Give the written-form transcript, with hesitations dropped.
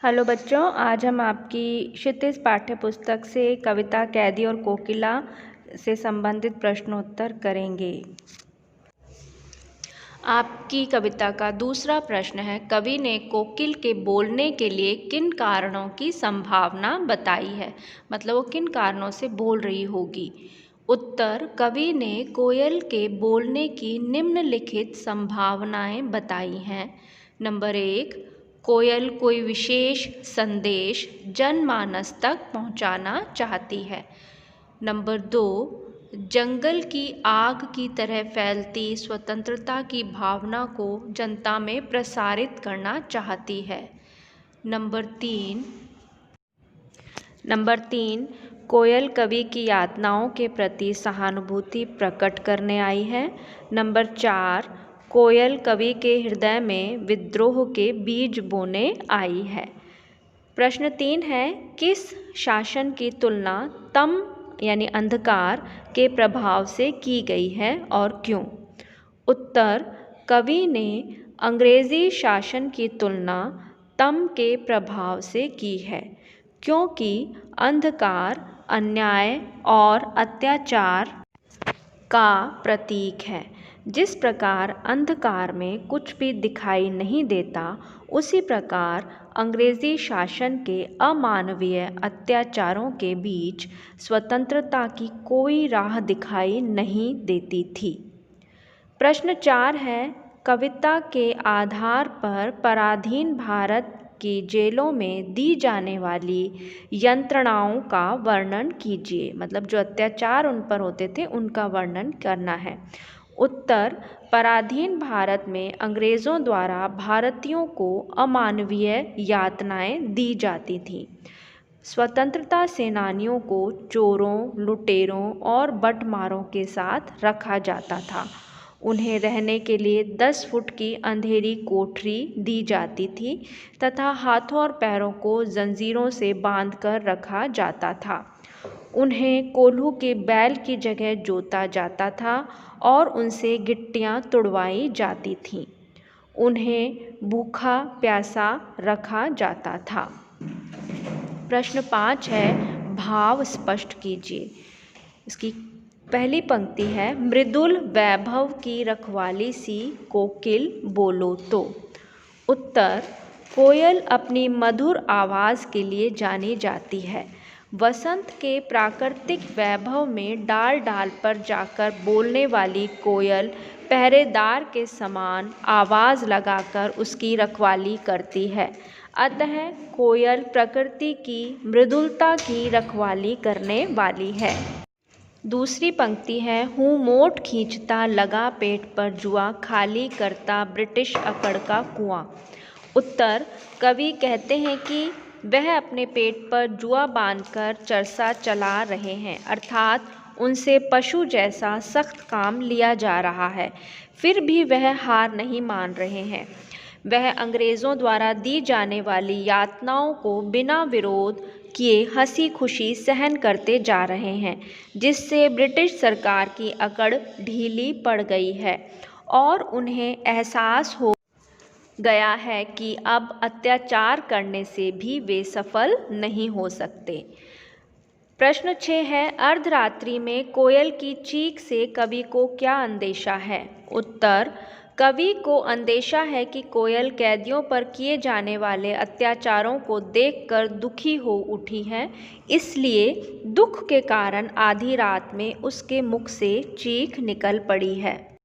Hello बच्चों, आज हम आपकी क्षितिज पाठ्य पुस्तक से कविता कैदी और कोकिला से संबंधित प्रश्नोत्तर करेंगे। आपकी कविता का दूसरा प्रश्न है, कवि ने कोकिल के बोलने के लिए किन कारणों की संभावना बताई है। मतलब वो किन कारणों से बोल रही होगी। उत्तर, कवि ने कोयल के बोलने की निम्नलिखित संभावनाएं बताई हैं। नंबर 1, कोयल कोई विशेष संदेश जनमानस तक पहुंचाना चाहती है। नंबर 2, जंगल की आग की तरह फैलती स्वतंत्रता की भावना को जनता में प्रसारित करना चाहती है। नंबर तीन, कोयल कवि की यातनाओं के प्रति सहानुभूति प्रकट करने आई है। नंबर 4, कोयल कवि के हृदय में विद्रोह के बीज बोने आई है। प्रश्न 3 है, किस शासन की तुलना तम यानी अंधकार के प्रभाव से की गई है और क्यों। उत्तर, कवि ने अंग्रेजी शासन की तुलना तम के प्रभाव से की है, क्योंकि अंधकार अन्याय और अत्याचार का प्रतीक है। जिस प्रकार अंधकार में कुछ भी दिखाई नहीं देता, उसी प्रकार अंग्रेजी शासन के अमानवीय अत्याचारों के बीच स्वतंत्रता की कोई राह दिखाई नहीं देती थी। प्रश्न 4 है, कविता के आधार पर पराधीन भारत की जेलों में दी जाने वाली यंत्रणाओं का वर्णन कीजिए। मतलब जो अत्याचार उन पर होते थे उनका वर्णन करना है। उत्तर, पराधीन भारत में अंग्रेज़ों द्वारा भारतीयों को अमानवीय यातनाएं दी जाती थीं। स्वतंत्रता सेनानियों को चोरों, लुटेरों और बटमारों के साथ रखा जाता था। उन्हें रहने के लिए 10 फुट की अंधेरी कोठरी दी जाती थी तथा हाथों और पैरों को जंजीरों से बांधकर रखा जाता था। उन्हें कोल्हू के बैल की जगह जोता जाता था और उनसे गिट्टियाँ तुड़वाई जाती थीं। उन्हें भूखा प्यासा रखा जाता था। प्रश्न 5 है, भाव स्पष्ट कीजिए। इसकी पहली पंक्ति है, मृदुल वैभव की रखवाली सी कोकिल बोलो तो। उत्तर, कोयल अपनी मधुर आवाज़ के लिए जानी जाती है। वसंत के प्राकृतिक वैभव में डाल डाल पर जाकर बोलने वाली कोयल पहरेदार के समान आवाज़ लगाकर उसकी रखवाली करती है। अतः कोयल प्रकृति की मृदुलता की रखवाली करने वाली है। दूसरी पंक्ति है, हूँ मोट खींचता लगा पेट पर जुआ, खाली करता ब्रिटिश अकड़ का कुआं। उत्तर, कवि कहते हैं कि वह अपने पेट पर जुआ बांधकर चरसा चला रहे हैं, अर्थात उनसे पशु जैसा सख्त काम लिया जा रहा है। फिर भी वह हार नहीं मान रहे हैं। वह अंग्रेज़ों द्वारा दी जाने वाली यातनाओं को बिना विरोध किए हंसी खुशी सहन करते जा रहे हैं, जिससे ब्रिटिश सरकार की अकड़ ढीली पड़ गई है और उन्हें एहसास हो गया है कि अब अत्याचार करने से भी वे सफल नहीं हो सकते। प्रश्न 6 है, अर्धरात्रि में कोयल की चीख से कवि को क्या अंदेशा है। उत्तर, कवि को अंदेशा है कि कोयल कैदियों पर किए जाने वाले अत्याचारों को देखकर दुखी हो उठी है, इसलिए दुख के कारण आधी रात में उसके मुख से चीख निकल पड़ी है।